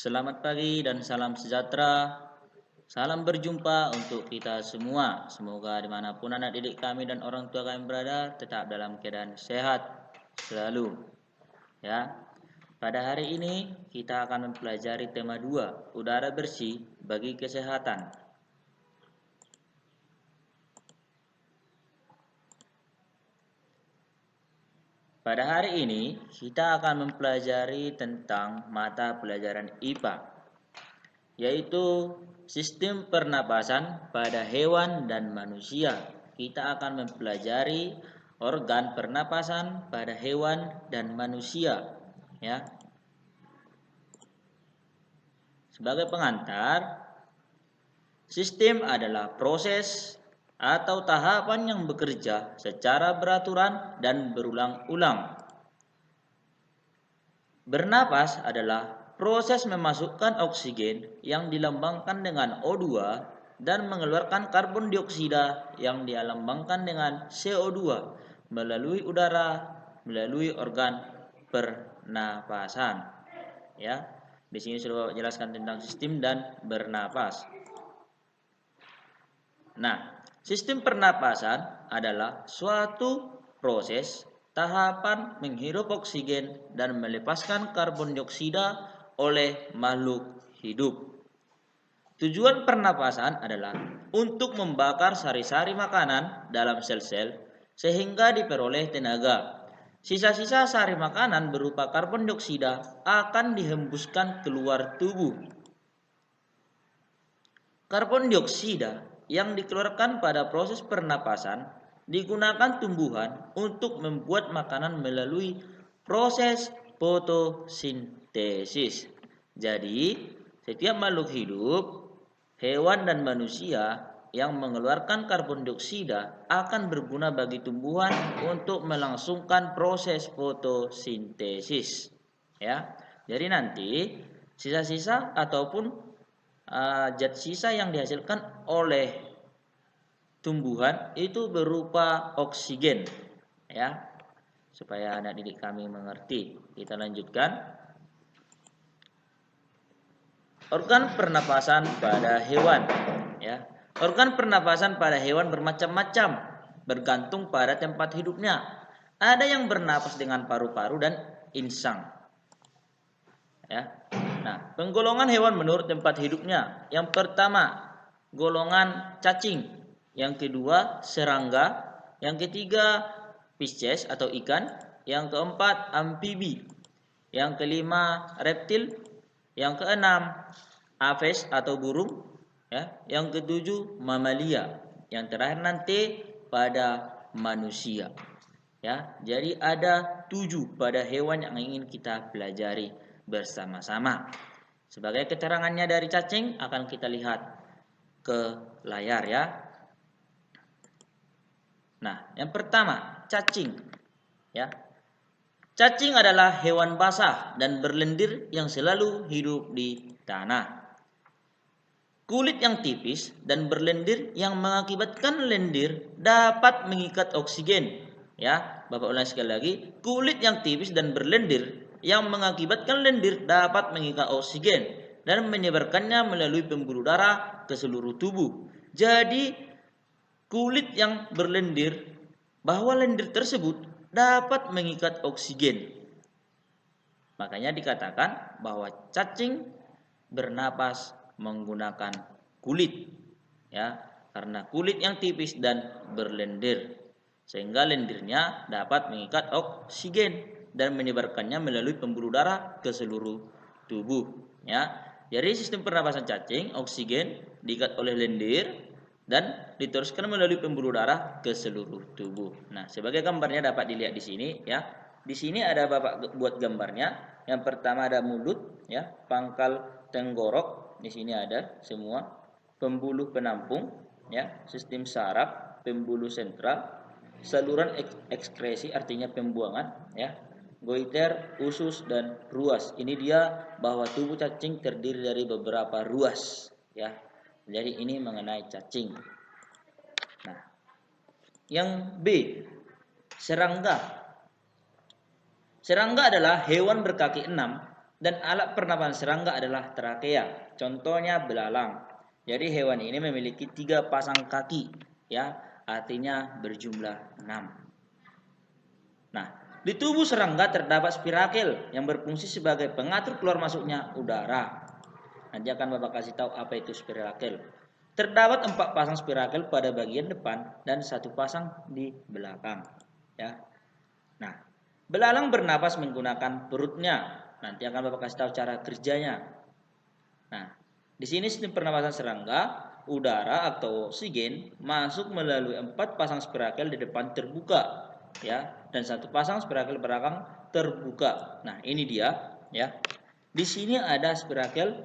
Selamat pagi dan salam sejahtera. Salam berjumpa untuk kita semua. Semoga dimanapun anak didik kami dan orang tua kami berada, tetap dalam keadaan sehat selalu. Ya, pada hari ini kita akan mempelajari tema 2, udara bersih bagi kesehatan. Pada hari ini kita akan mempelajari tentang mata pelajaran IPA, yaitu sistem pernapasan pada hewan dan manusia. Kita akan mempelajari organ pernapasan pada hewan dan manusia, ya. Sebagai pengantar, sistem adalah proses atau tahapan yang bekerja secara beraturan dan berulang-ulang. Bernapas adalah proses memasukkan oksigen yang dilambangkan dengan O2 dan mengeluarkan karbon dioksida yang dilambangkan dengan CO2 melalui udara, melalui organ pernapasan. Ya, di sini sudah Bapak jelaskan tentang sistem dan bernapas. Nah, sistem pernapasan adalah suatu proses tahapan menghirup oksigen dan melepaskan karbon dioksida oleh makhluk hidup. Tujuan pernapasan adalah untuk membakar sari-sari makanan dalam sel-sel sehingga diperoleh tenaga. Sisa-sisa sari makanan berupa karbon dioksida akan dihembuskan keluar tubuh. Karbon dioksida yang dikeluarkan pada proses pernapasan digunakan tumbuhan untuk membuat makanan melalui proses fotosintesis. Jadi, setiap makhluk hidup, hewan dan manusia yang mengeluarkan karbon dioksida akan berguna bagi tumbuhan untuk melangsungkan proses fotosintesis. Ya, jadi nanti sisa-sisa ataupun zat sisa yang dihasilkan oleh tumbuhan itu berupa oksigen, ya, supaya anak didik kami mengerti. Kita lanjutkan. Organ pernapasan pada hewan, ya. Organ pernapasan pada hewan bermacam-macam, bergantung pada tempat hidupnya. Ada yang bernapas dengan paru-paru dan insang, ya. Nah, penggolongan hewan menurut tempat hidupnya. Yang pertama, golongan cacing. Yang kedua, serangga. Yang ketiga, Pisces atau ikan. Yang keempat, amfibi. Yang kelima, reptil. Yang keenam, aves atau burung. Ya. Yang ketujuh, mamalia. Yang terakhir nanti pada manusia. Ya, jadi ada 7 pada hewan yang ingin kita pelajari bersama-sama. Sebagai keterangannya dari cacing akan kita lihat ke layar, ya. Nah, yang pertama, cacing, ya. Cacing adalah hewan basah dan berlendir yang selalu hidup di tanah. Kulit yang tipis dan berlendir yang mengakibatkan lendir dapat mengikat oksigen. Ya, Bapak ulang sekali lagi. Kulit yang tipis dan berlendir yang mengakibatkan lendir dapat mengikat oksigen dan menyebarkannya melalui pembuluh darah ke seluruh tubuh. Jadi, kulit yang berlendir, bahwa lendir tersebut dapat mengikat oksigen. Makanya dikatakan bahwa cacing bernapas menggunakan kulit, ya, karena kulit yang tipis dan berlendir, sehingga lendirnya dapat mengikat oksigen dan menyebarkannya melalui pembuluh darah ke seluruh tubuh, ya. Jadi sistem pernapasan cacing, oksigen diikat oleh lendir dan diteruskan melalui pembuluh darah ke seluruh tubuh. Nah, sebagai gambarnya dapat dilihat di sini, ya. Di sini ada Bapak buat gambarnya. Yang pertama ada mulut, ya, pangkal tenggorok. Di sini ada semua pembuluh penampung, ya, sistem saraf, pembuluh sentral, saluran ekskresi artinya pembuangan, ya, goiter, usus dan ruas. Ini dia bahwa tubuh cacing terdiri dari beberapa ruas, ya. Jadi ini mengenai cacing. Nah, yang B, serangga. Serangga adalah hewan berkaki 6 Dan alat pernapasan serangga adalah trakea. Contohnya belalang. Jadi hewan ini memiliki 3 pasang kaki, ya, artinya berjumlah 6. Nah, di tubuh serangga terdapat spirakel yang berfungsi sebagai pengatur keluar masuknya udara. Nanti akan Bapak kasih tahu apa itu spirakel. Terdapat 4 pasang spirakel pada bagian depan dan 1 pasang di belakang, ya. Nah, belalang bernapas menggunakan perutnya. Nanti akan Bapak kasih tahu cara kerjanya. Nah, di sini sistem pernapasan serangga, udara atau oksigen masuk melalui 4 pasang spirakel di depan terbuka, ya, dan 1 pasang spirakel belakang terbuka. Nah, ini dia, ya. Di sini ada spirakel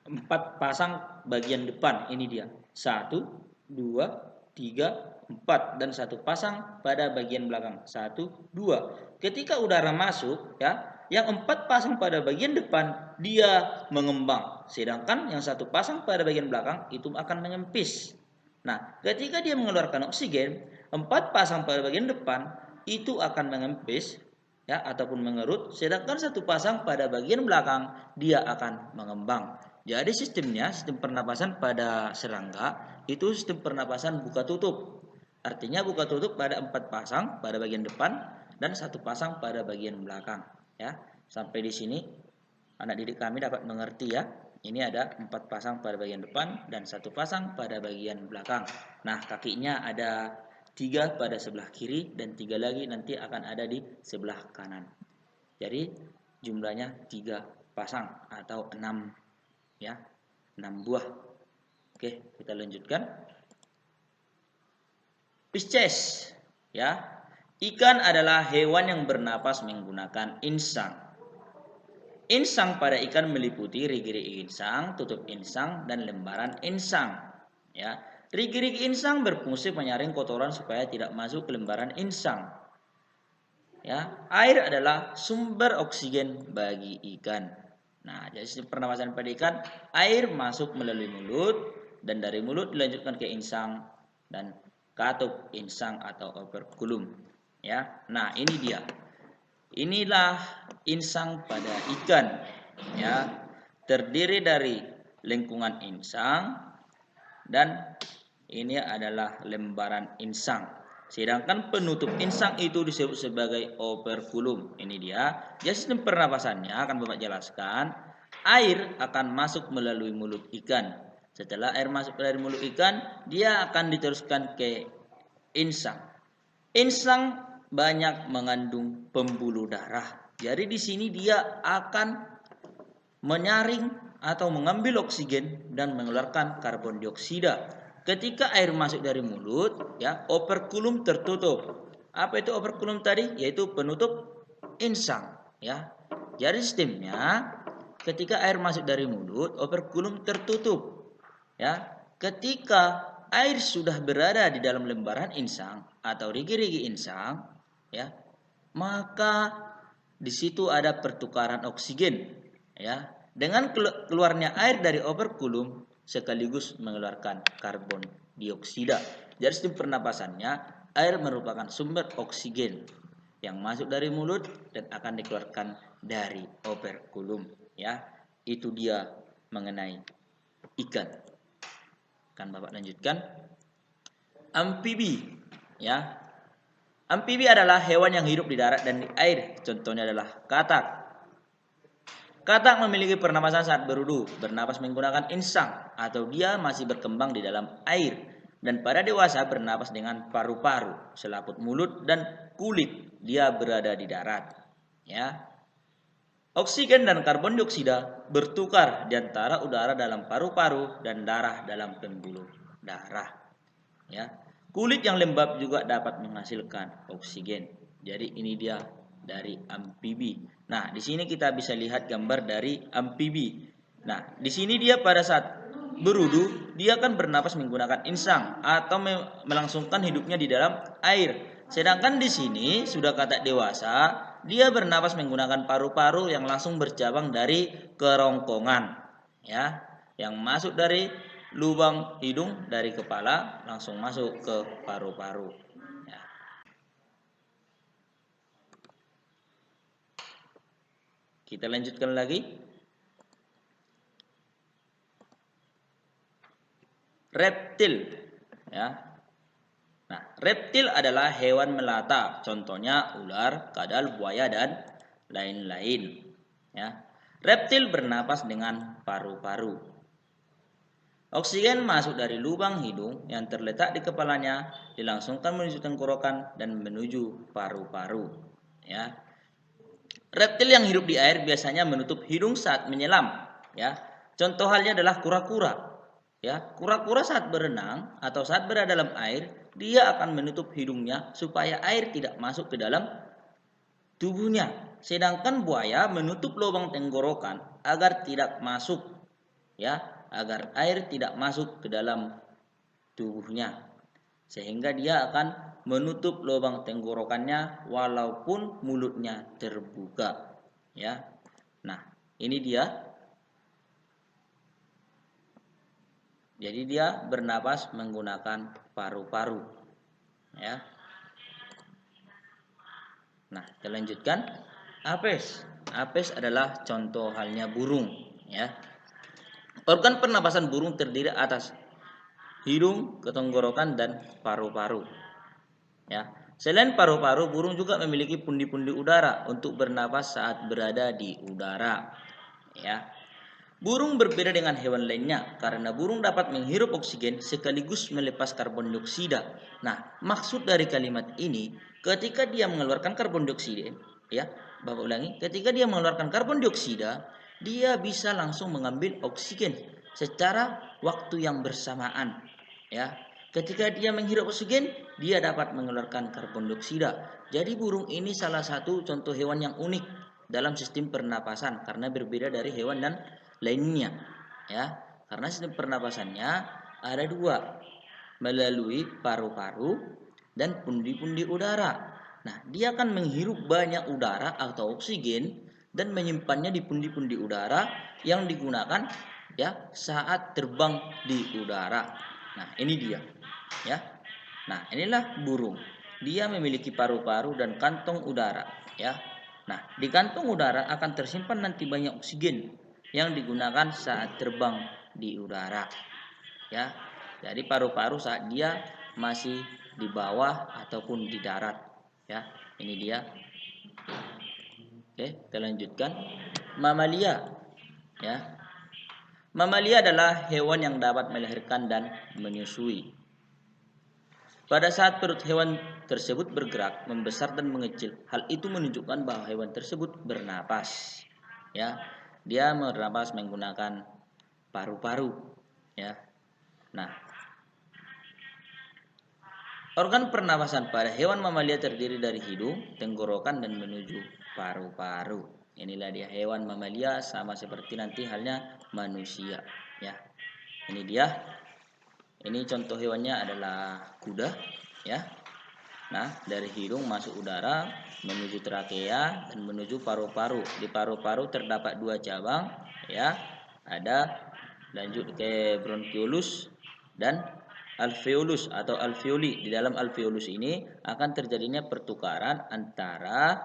4 pasang bagian depan, ini dia. 1, 2, 3, 4 dan 1 pasang pada bagian belakang. 1, 2. Ketika udara masuk, ya, yang 4 pasang pada bagian depan dia mengembang, sedangkan yang 1 pasang pada bagian belakang itu akan menyempis. Nah, ketika dia mengeluarkan oksigen, 4 pasang pada bagian depan itu akan mengempis, ya, ataupun mengerut, sedangkan 1 pasang pada bagian belakang dia akan mengembang. Jadi sistem pernapasan pada serangga itu sistem pernapasan buka tutup. Artinya buka tutup pada 4 pasang pada bagian depan dan 1 pasang pada bagian belakang, ya. Sampai di sini anak didik kami dapat mengerti, ya. Ini ada 4 pasang pada bagian depan dan 1 pasang pada bagian belakang. Nah, kakinya ada 3 pada sebelah kiri dan 3 lagi nanti akan ada di sebelah kanan. Jadi jumlahnya 3 pasang atau 6, ya, 6 buah. Oke, kita lanjutkan. Pisces, ya. Ikan adalah hewan yang bernapas menggunakan insang. Insang pada ikan meliputi rigi-rigi insang, tutup insang, dan lembaran insang, ya. Rigi-rigi insang berfungsi menyaring kotoran supaya tidak masuk ke lembaran insang. Ya, air adalah sumber oksigen bagi ikan. Nah, jadi pernapasan pada ikan, air masuk melalui mulut dan dari mulut dilanjutkan ke insang dan katup insang atau operculum, ya. Nah, ini dia. Inilah insang pada ikan, ya. Terdiri dari lengkungan insang dan ini adalah lembaran insang. Sedangkan penutup insang itu disebut sebagai operculum. Ini dia. Jadi sistem pernapasannya akan Bapak jelaskan. Air akan masuk melalui mulut ikan. Setelah air masuk dari mulut ikan, dia akan diteruskan ke insang. Insang banyak mengandung pembuluh darah. Jadi di sini dia akan menyaring atau mengambil oksigen dan mengeluarkan karbon dioksida. Ketika air masuk dari mulut, ya, operculum tertutup. Apa itu operculum tadi? Yaitu penutup insang, ya. Jadi sistemnya ketika air masuk dari mulut, operculum tertutup, ya. Ketika air sudah berada di dalam lembaran insang atau rigi-rigi insang, ya, maka di situ ada pertukaran oksigen, ya. Dengan keluarnya air dari operculum sekaligus mengeluarkan karbon dioksida. Jadi sistem pernapasannya, air merupakan sumber oksigen yang masuk dari mulut dan akan dikeluarkan dari operculum, ya. Itu dia mengenai ikan. Akan Bapak lanjutkan. Amfibi, ya. Amfibi adalah hewan yang hidup di darat dan di air. Contohnya adalah katak. Katak memiliki pernapasan saat berudu, bernapas menggunakan insang atau dia masih berkembang di dalam air. Dan pada dewasa bernapas dengan paru-paru, selaput mulut dan kulit. Dia berada di darat, ya. Oksigen dan karbon dioksida bertukar di antara udara dalam paru-paru dan darah dalam pembuluh darah, ya. Kulit yang lembab juga dapat menghasilkan oksigen. Jadi ini dia dari amfibi. Nah, di sini kita bisa lihat gambar dari amfibi. Nah, di sini dia pada saat berudu, dia kan bernapas menggunakan insang atau melangsungkan hidupnya di dalam air. Sedangkan di sini sudah katak dewasa, dia bernapas menggunakan paru-paru yang langsung bercabang dari kerongkongan, ya, yang masuk dari lubang hidung dari kepala langsung masuk ke paru-paru. Kita lanjutkan lagi. Reptil, ya. Nah, reptil adalah hewan melata, contohnya ular, kadal, buaya, dan lain-lain. Ya. Reptil bernapas dengan paru-paru. Oksigen masuk dari lubang hidung yang terletak di kepalanya, dilangsungkan menuju tenggorokan dan menuju paru-paru. Ya. Reptil yang hidup di air biasanya menutup hidung saat menyelam. Ya. Contoh halnya adalah kura-kura. Ya, kura-kura saat berenang atau saat berada dalam air, dia akan menutup hidungnya supaya air tidak masuk ke dalam tubuhnya. Sedangkan buaya menutup lubang tenggorokan agar tidak masuk, ya, agar air tidak masuk ke dalam tubuhnya. Sehingga dia akan menutup lubang tenggorokannya walaupun mulutnya terbuka, ya. Nah, ini dia. Jadi dia bernapas menggunakan paru-paru, ya. Nah, kita lanjutkan. Apes. Apes adalah contoh halnya burung, ya. Organ pernapasan burung terdiri atas hidung, tenggorokan, dan paru-paru, ya. Selain paru-paru, burung juga memiliki pundi-pundi udara untuk bernapas saat berada di udara, ya. Burung berbeda dengan hewan lainnya karena burung dapat menghirup oksigen sekaligus melepas karbon dioksida. Nah, maksud dari kalimat ini, ketika dia mengeluarkan karbon dioksida, ya, Bapak ulangi, ketika dia mengeluarkan karbon dioksida, dia bisa langsung mengambil oksigen secara waktu yang bersamaan, ya. Ketika dia menghirup oksigen, dia dapat mengeluarkan karbon dioksida. Jadi burung ini salah satu contoh hewan yang unik dalam sistem pernapasan karena berbeda dari hewan dan lainnya, ya, karena sistem pernapasannya ada dua, melalui paru-paru dan pundi-pundi udara. Nah, dia akan menghirup banyak udara atau oksigen dan menyimpannya di pundi-pundi udara yang digunakan, ya, saat terbang di udara. Nah, ini dia, ya. Nah, inilah burung. Dia memiliki paru-paru dan kantong udara, ya. Nah, di kantong udara akan tersimpan nanti banyak oksigen yang digunakan saat terbang di udara, ya. Jadi paru-paru saat dia masih di bawah ataupun di darat, ya. Ini dia. Oke, kita lanjutkan. Mamalia, ya. Mamalia adalah hewan yang dapat melahirkan dan menyusui. Pada saat perut hewan tersebut bergerak, membesar dan mengecil, hal itu menunjukkan bahwa hewan tersebut bernapas, ya. Dia bernapas menggunakan paru-paru, ya. Nah, organ pernapasan pada hewan mamalia terdiri dari hidung, tenggorokan, dan menuju paru-paru. Inilah dia hewan mamalia, sama seperti nanti halnya manusia, ya. Ini dia. Ini contoh hewannya adalah kuda, ya. Nah, dari hidung masuk udara menuju trakea dan menuju paru-paru. Di paru-paru terdapat dua cabang, ya. Ada lanjut ke bronchiolus dan alveolus atau alveoli. Di dalam alveolus ini akan terjadinya pertukaran antara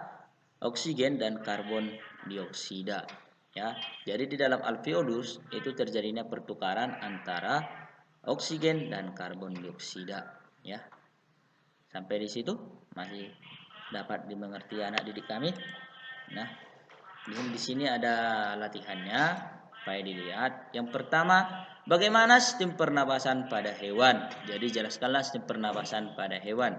oksigen dan karbon dioksida, ya. Jadi di dalam alveolus itu terjadinya pertukaran antara oksigen dan karbon dioksida, ya. Sampai di situ masih dapat dimengerti anak didik kami. Nah, di sini ada latihannya, supaya dilihat. Yang pertama, bagaimana sistem pernapasan pada hewan? Jadi jelaskanlah sistem pernapasan pada hewan.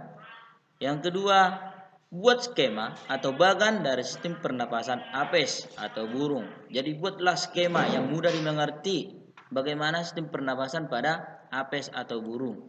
Yang kedua, buat skema atau bagan dari sistem pernapasan apes atau burung. Jadi buatlah skema yang mudah dimengerti bagaimana sistem pernapasan pada apes atau burung.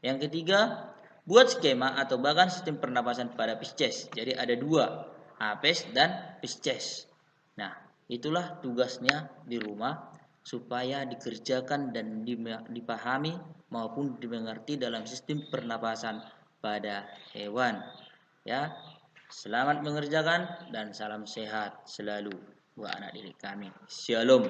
Yang ketiga, buat skema atau bagan sistem pernapasan pada Pisces. Jadi ada dua, apes dan Pisces. Nah, itulah tugasnya di rumah supaya dikerjakan dan dipahami maupun dimengerti dalam sistem pernapasan pada hewan. Ya, selamat mengerjakan dan salam sehat selalu buat anak didik kami. Shalom.